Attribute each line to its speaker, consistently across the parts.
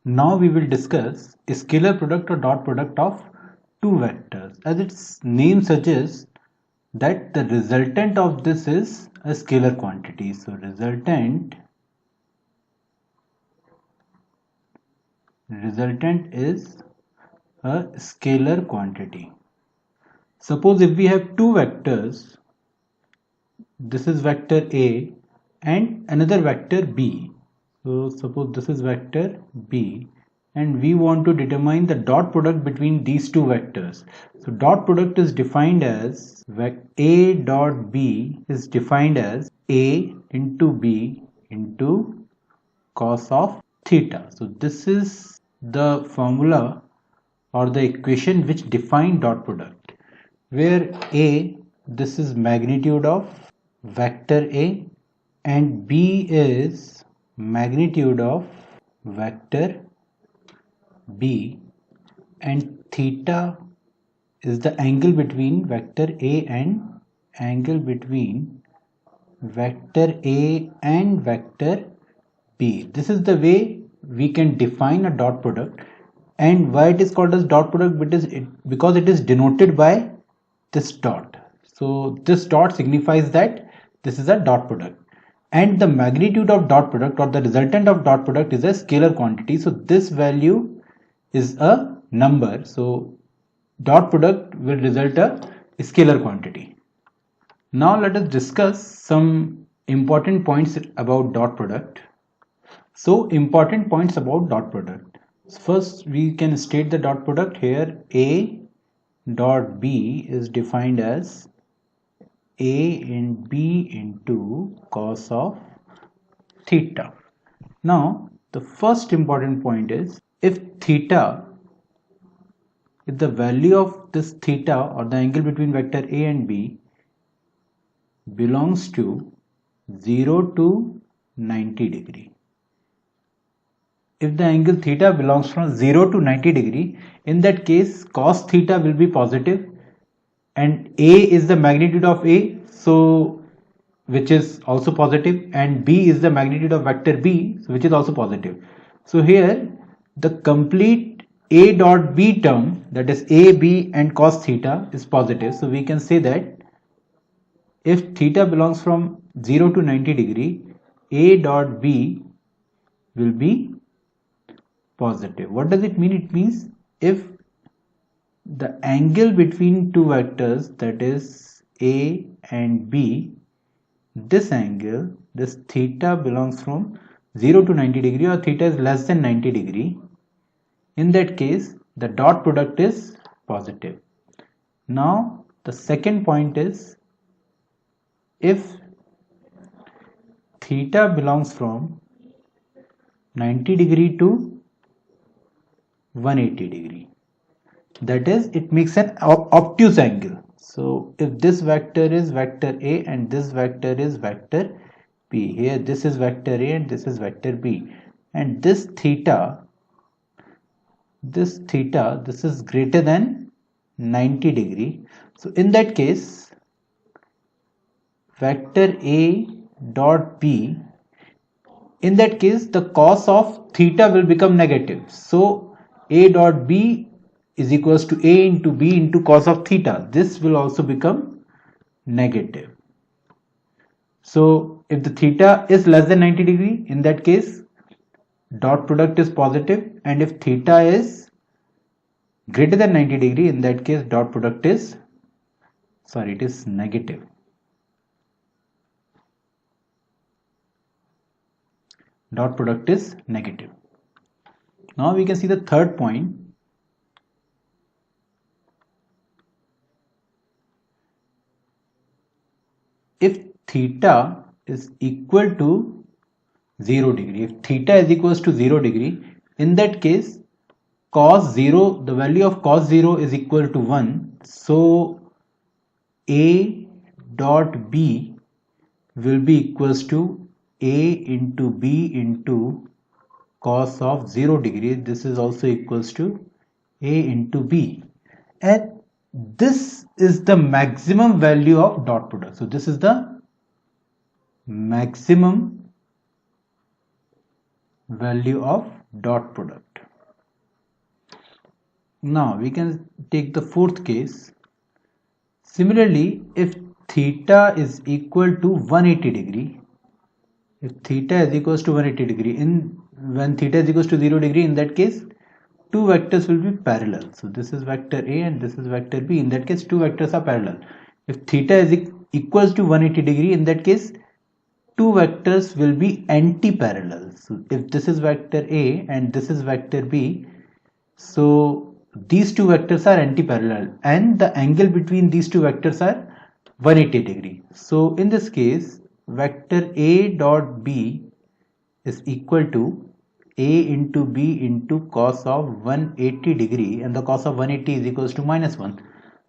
Speaker 1: Now we will discuss a scalar product or dot product of two vectors. As its name suggests that the resultant of this is a scalar quantity. So resultant is a scalar quantity. Suppose if we have two vectors, this is vector A and another vector B. So suppose this is vector B and we want to determine the dot product between these two vectors. So dot product is defined as A dot B is defined as A into B into cos of theta. So this is the formula or the equation which define dot product, where A, this is magnitude of vector A and B is magnitude of vector B, and theta is the angle between vector A and vector B. This is the way we can define a dot product. And why it is called as dot product? Because it is denoted by this dot. So this dot signifies that this is a dot product. And the magnitude of dot product or the resultant of dot product is a scalar quantity. So this value is a number. So dot product will result a scalar quantity. Now let us discuss some important points about dot product. So important points about dot product. First, we can state the dot product here. A dot B is defined as A and B into cos of theta. Now, the first important point is if the value of this theta or the angle between vector A and B belongs to 0 to 90 degree. If the angle theta belongs from 0 to 90 degree, in that case cos theta will be positive and A is the magnitude of A, so which is also positive, and B is the magnitude of vector B, which is also positive. So here the complete A dot B term, that is A, B and cos theta, is positive. So we can say that if theta belongs from 0 to 90 degree, A dot B will be positive. What does it mean? It means if the angle between two vectors, that is A and B, this angle, this theta belongs from 0 to 90 degree or theta is less than 90 degree, in that case the dot product is positive. Now the second point is if theta belongs from 90 degree to 180 degree, that is, it makes an obtuse angle. So if this vector is vector A and this vector is vector B, here this is vector A and this is vector B, and this is greater than 90 degree. So in that case vector A dot B, in that case the cos of theta will become negative. So A dot B is equals to A into B into cos of theta. This will also become negative. So if the theta is less than 90 degree, in that case dot product is positive, and if theta is greater than 90 degree, in that case dot product is negative. Dot product is negative. Now we can see the third point. If theta is equal to 0 degree, if theta is equals to 0 degree, in that case cos 0, the value of cos 0 is equal to 1. So A dot B will be equals to A into B into cos of 0 degree. This is also equals to A into B, and this is the maximum value of dot product. So this is the maximum value of dot product. Now we can take the fourth case. Similarly, if theta is equal to 180 degree, if theta is equals to 180 degree, when theta is equals to 0 degree, in that case two vectors will be parallel. So this is vector A and this is vector B. In that case two vectors are parallel. If theta is equals to 180 degree, in that case two vectors will be anti-parallel. So if this is vector A and this is vector B, so these two vectors are anti-parallel and the angle between these two vectors are 180 degree. So in this case vector A dot B is equal to A into B into cos of 180 degree, and the cos of 180 is equals to minus 1.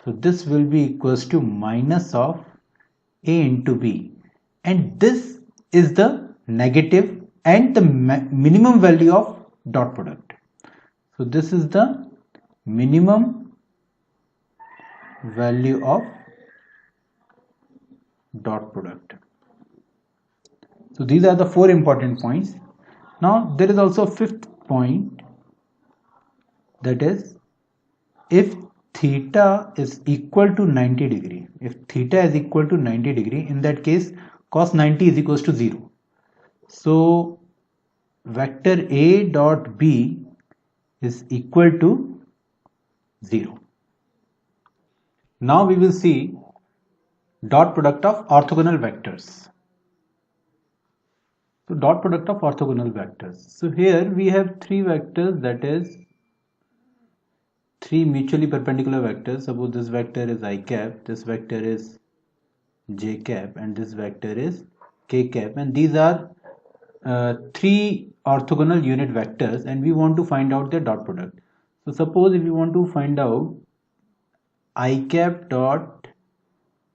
Speaker 1: So this will be equals to minus of A into B, and this is the negative and the minimum value of dot product. So this is the minimum value of dot product. So these are the four important points. Now there is also a fifth point, that is if theta is equal to 90 degree. If theta is equal to 90 degree, in that case cos 90 is equals to 0. So vector A dot B is equal to 0. Now we will see dot product of orthogonal vectors. So dot product of orthogonal vectors. So here we have three vectors, that is three mutually perpendicular vectors. Suppose this vector is I cap, this vector is j cap, and this vector is k cap, and these are three orthogonal unit vectors, and we want to find out their dot product. So suppose if you want to find out I cap dot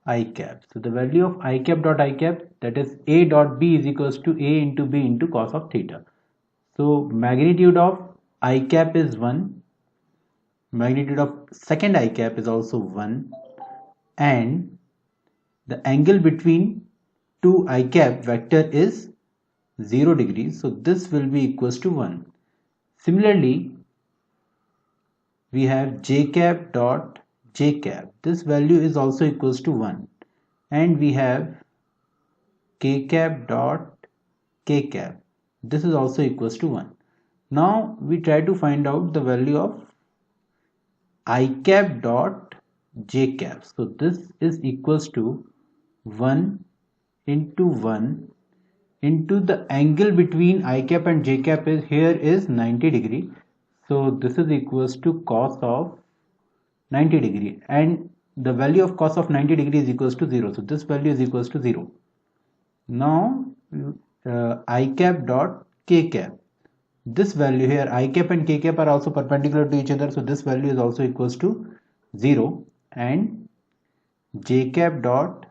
Speaker 1: I cap, so the value of I cap dot I cap, that is A dot B, is equals to A into B into cos of theta. So magnitude of I cap is 1, magnitude of second I cap is also 1, and the angle between two I cap vector is 0 degrees, so this will be equals to 1. Similarly, we have j cap dot j cap, this value is also equals to 1, and we have k cap dot k cap, this is also equals to 1. Now we try to find out the value of I cap dot j cap, so this is equals to 1 into 1 into the angle between I cap and j cap is here is 90 degree, so this is equals to cos of 90 degree, and the value of cos of 90 degree is equals to 0, so this value is equals to 0. Now I cap dot k cap, this value here I cap and k cap are also perpendicular to each other, so this value is also equals to 0, and j cap dot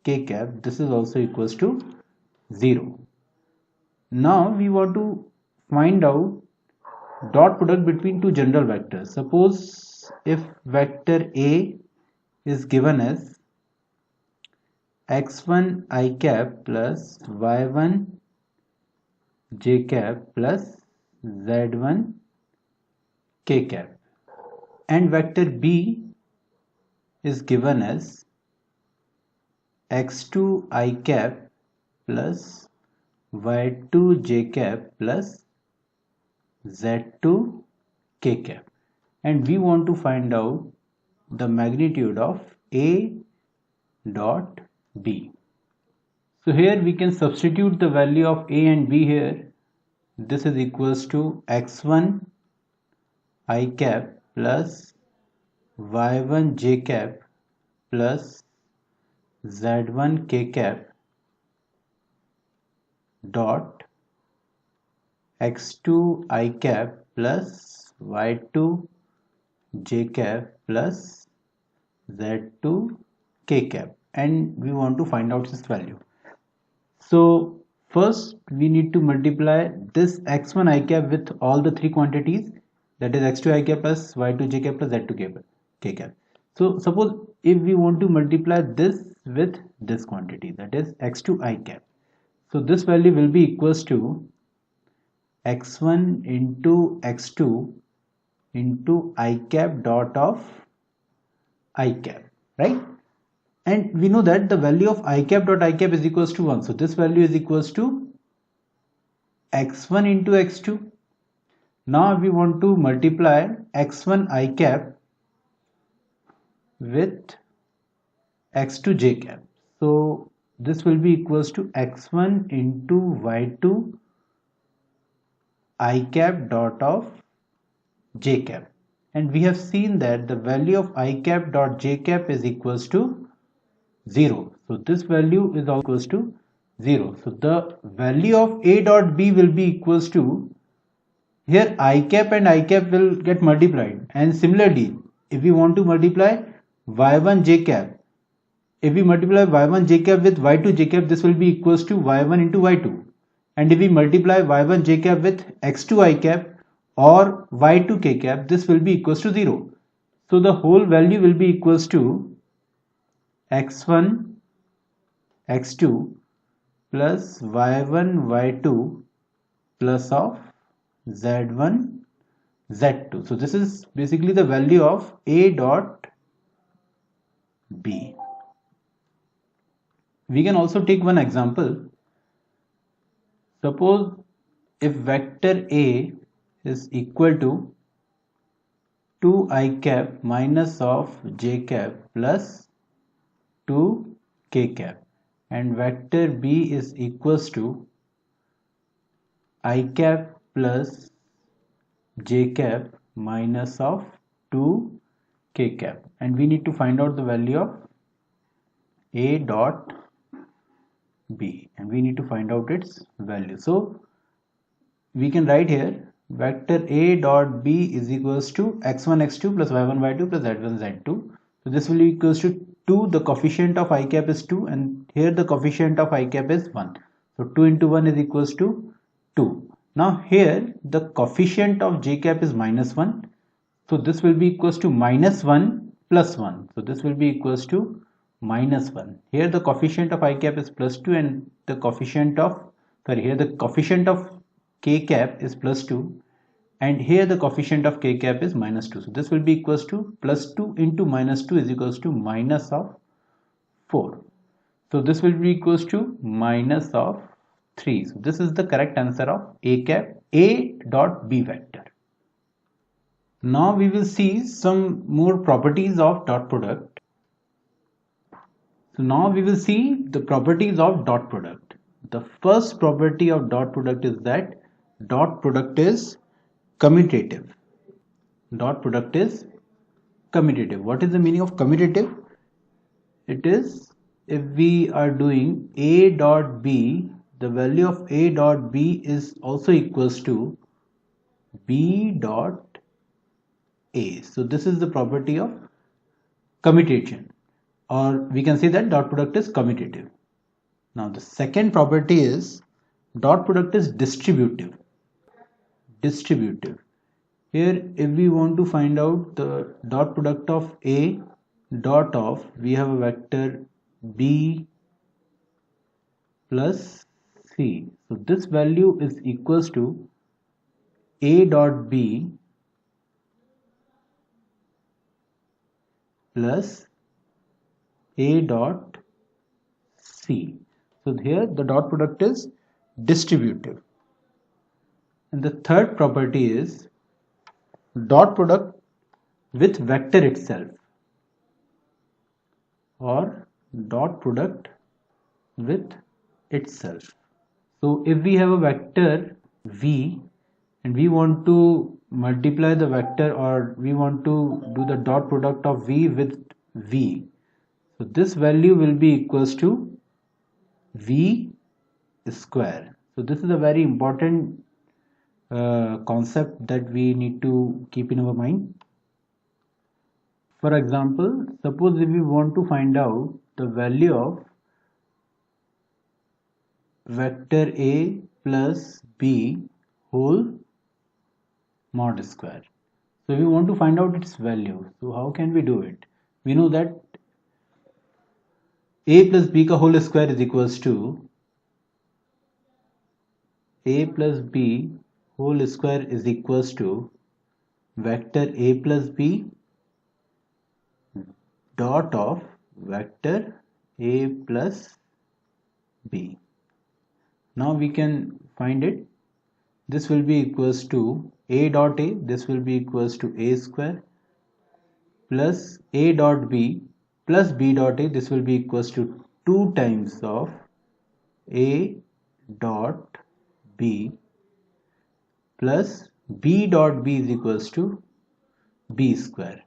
Speaker 1: k cap, this is also equals to 0. Now we want to find out dot product between two general vectors. Suppose if vector A is given as x1 I cap plus y1 j cap plus z1 k cap, and vector B is given as x2 I cap plus y2 j cap plus z2 k cap, and we want to find out the magnitude of A dot B. So here we can substitute the value of A and B here. This is equals to x1 I cap plus y1 j cap plus z1 k cap dot x2 I cap plus y2 j cap plus z2 k cap, and we want to find out this value. So first we need to multiply this x1 I cap with all the three quantities, that is x2 I cap plus y2 j cap plus z2 k cap. So suppose if we want to multiply this with this quantity, that is x2 I cap, so this value will be equals to x1 into x2 into I cap dot of I cap, right? And we know that the value of I cap dot I cap is equals to 1. So this value is equals to x1 into x2. Now we want to multiply x1 I cap with x2 j cap. So this will be equals to x1 into y2 I cap dot of j cap. And we have seen that the value of I cap dot j cap is equals to 0. So this value is equals to 0. So the value of a dot b will be equals to, here I cap and I cap will get multiplied, and similarly if we want to multiply y1 j cap, if we multiply y1 j cap with y2 j cap, this will be equals to y1 into y2, and if we multiply y1 j cap with x2 I cap or y2 k cap, this will be equals to 0. So the whole value will be equals to x1 x2 plus y1 y2 plus of z1 z2. So this is basically the value of a dot b. We can also take one example. Suppose if vector a is equal to 2 I cap minus of j cap plus 2 k cap, and vector b is equals to I cap plus j cap minus of 2 k cap, and we need to find out the value of a dot b, and we need to find out its value. So we can write here vector a dot b is equals to x1 x2 plus y1 y2 plus z1 z2. So this will be equals to 2. The coefficient of I cap is 2, and here the coefficient of I cap is 1. So 2 into 1 is equals to 2. Now here the coefficient of j cap is minus 1. So this will be equals to minus 1 plus 1. So this will be equals to minus 1. Here the coefficient of I cap is plus 2, and the coefficient of, here the coefficient of k cap is plus 2, and here the coefficient of k cap is minus 2. So this will be equals to plus 2 into minus 2 is equals to minus of 4. So this will be equals to minus of 3. So this is the correct answer of a cap, a dot b vector. Now we will see some more properties of dot product. So now we will see the properties of dot product. The first property of dot product is that dot product is commutative. Dot product is commutative. What is the meaning of commutative? It is if we are doing a dot b, the value of a dot b is also equals to b dot a. So this is the property of commutation, or we can say that dot product is commutative. Now the second property is dot product is distributive. Distributive. Here if we want to find out the dot product of a dot of, we have a vector b plus c. So this value is equals to a dot b plus a dot c. So here the dot product is distributive. And the third property is dot product with vector itself, or dot product with itself. So if we have a vector v and we want to multiply the vector, or we want to do the dot product of v with v, so this value will be equals to v square. So this is a very important concept that we need to keep in our mind. For example, suppose if we want to find out the value of vector a plus b whole mod square. So we want to find out its value. So how can we do it? We know that a plus b ka whole square is equals to a plus b whole square is equals to vector a plus b dot of vector a plus b. Now we can find it. This will be equals to a dot a, this will be equals to a square plus a dot b plus b dot a, this will be equals to 2 times of a dot b plus b dot b is equals to b square.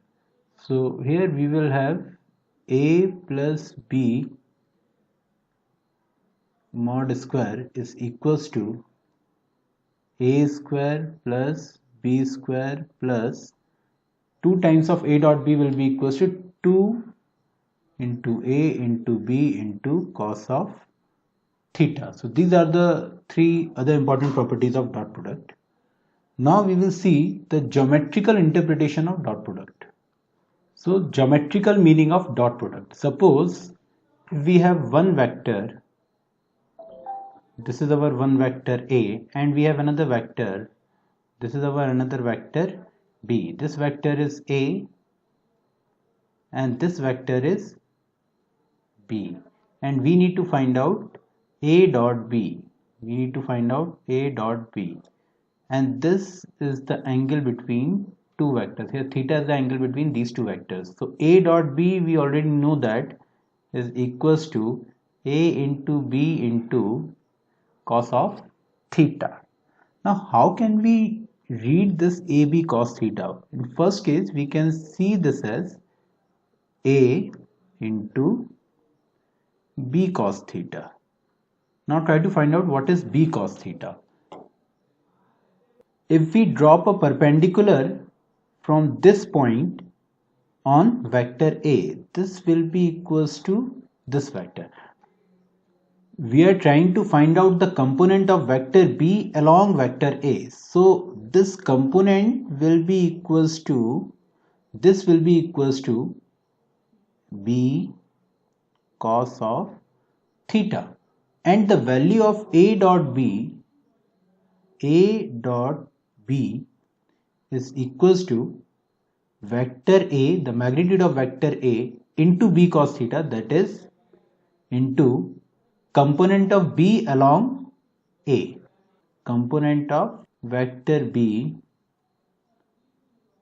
Speaker 1: So here we will have a plus b mod square is equals to a square plus b square plus 2 times of a dot b will be equals to 2 into a into b into cos of theta. So these are the 3 other important properties of dot product. Now we will see the geometrical interpretation of dot product. So geometrical meaning of dot product. Suppose we have one vector, this is our one vector a, and we have another vector, this is our another vector b. This vector is a and this vector is b, and we need to find out a dot b. We need to find out a dot b, and this is the angle between two vectors. Here theta is the angle between these two vectors. So a dot b, we already know that is equals to a into b into cos of theta. Now how can we read this ab cos theta? In first case we can see this as a into b cos theta. Now try to find out what is b cos theta. If we drop a perpendicular from this point on vector a, this will be equals to this vector. We are trying to find out the component of vector b along vector a. So this component will be equals to, this will be equals to b cos of theta, and the value of a dot b is equals to vector a, the magnitude of vector a into b cos theta, that is into component of b along a, component of vector b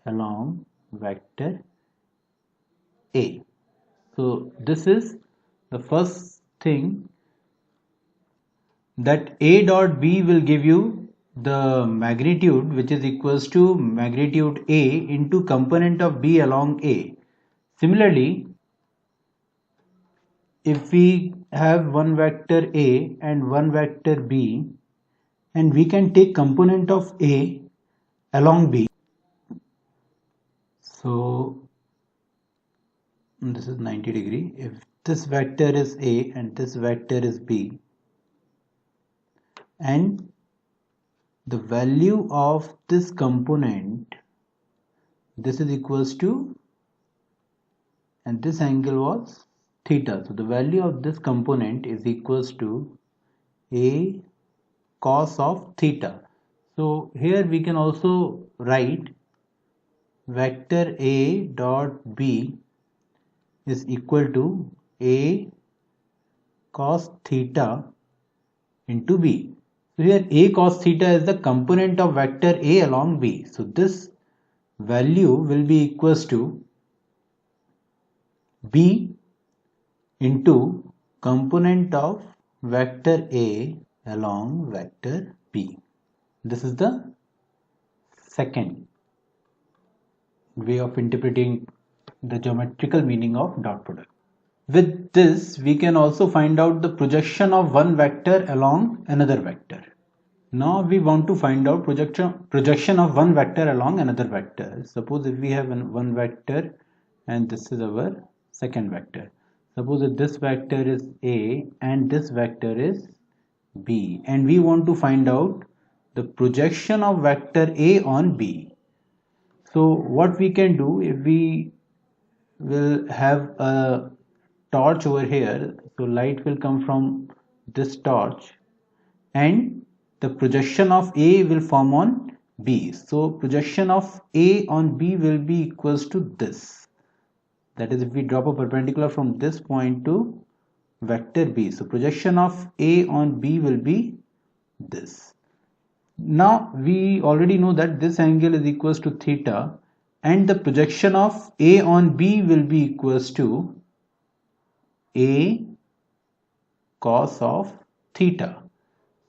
Speaker 1: along vector a. So this is the first thing, that a dot b will give you the magnitude which is equals to magnitude a into component of b along a. Similarly, if we have one vector a and one vector b, and we can take component of a along b. So this is 90 degree. If this vector is a and this vector is b, and the value of this component, this is equals to, and this angle was theta, so the value of this component is equals to a cos of theta. So here we can also write vector a dot b is equal to a cos theta into b. So here a cos theta is the component of vector a along b. So this value will be equals to b into component of vector a along vector b. This is the second way of interpreting the geometrical meaning of dot product. With this, we can also find out the projection of one vector along another vector. Now we want to find out projection of one vector along another vector. Suppose if we have one vector and this is our second vector. Suppose if this vector is a and this vector is b, and we want to find out the projection of vector a on b. So what we can do, if we will have a torch over here, so light will come from this torch, and the projection of A will form on B. So projection of A on B will be equals to this. That is, if we drop a perpendicular from this point to vector B. So projection of A on B will be this. Now we already know that this angle is equals to theta, and the projection of A on B will be equals to A cos of theta.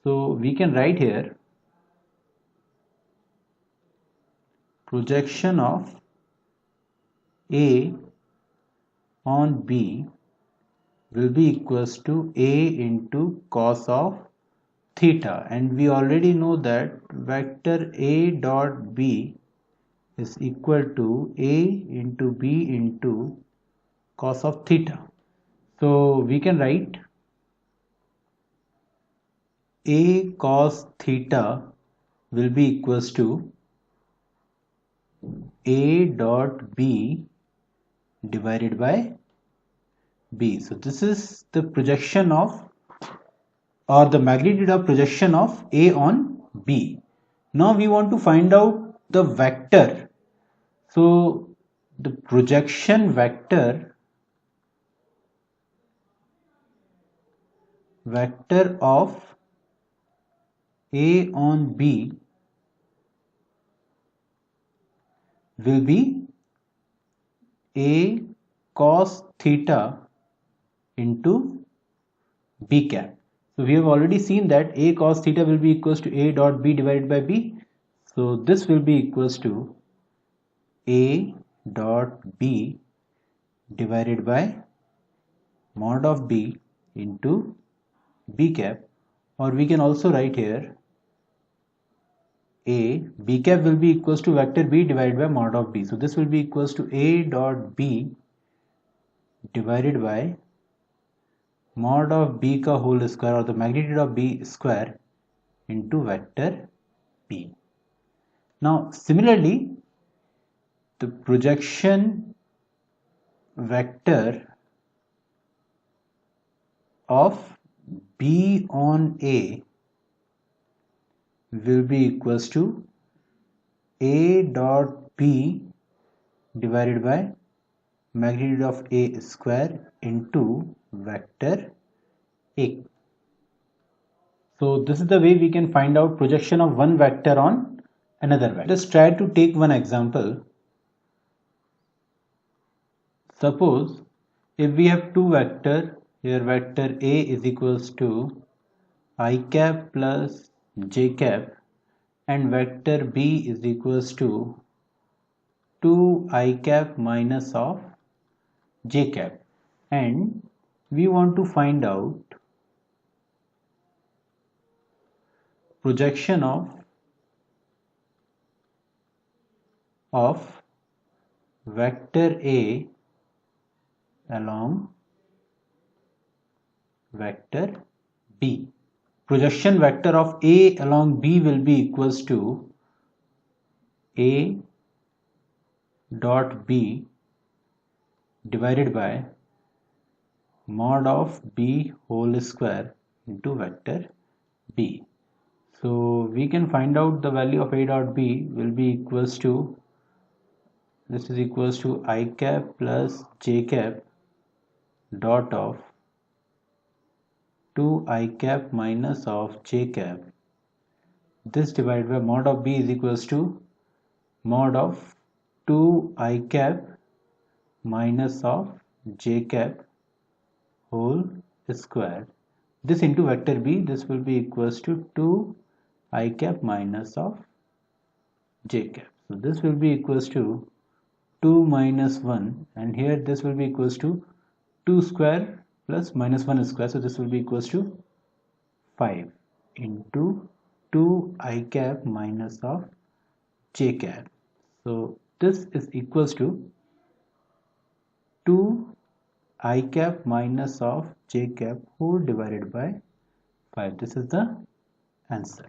Speaker 1: So we can write here projection of A on B will be equals to A into cos of theta, and we already know that vector A dot B is equal to A into B into cos of theta. So we can write A cos theta will be equals to A dot B divided by B. So this is the projection of, or the magnitude of projection of A on B. Now we want to find out the vector. So the projection vector of A on B will be A cos theta into B cap. So we have already seen that A cos theta will be equals to A dot B divided by B. So this will be equals to A dot B divided by mod of B into B cap, or we can also write here A B cap will be equals to vector B divided by mod of B. So this will be equals to A dot B divided by mod of B ka whole square, or the magnitude of B square, into vector B. Now similarly, the projection vector of B on A will be equals to A dot B divided by magnitude of A square into vector A. So this is the way we can find out projection of one vector on another vector. Let us try to take one example. Suppose if we have two vectors, here vector A is equals to I cap plus j cap, and vector B is equals to 2 I cap minus of j cap, and we want to find out projection of vector A along vector B. Projection vector of A along B will be equals to A dot B divided by mod of B whole square into vector B. So we can find out the value of A dot B will be equals to, this is equals to I cap plus j cap dot of 2 I cap minus of j cap. This divided by mod of B is equals to mod of 2 I cap minus of j cap whole square. This into vector B, this will be equals to 2 I cap minus of j cap. So this will be equals to 2 minus 1, and here this will be equals to 2 square plus minus 1 square. So this will be equals to 5 into 2 I cap minus of j cap. So this is equals to 2 I cap minus of j cap whole divided by 5. This is the answer.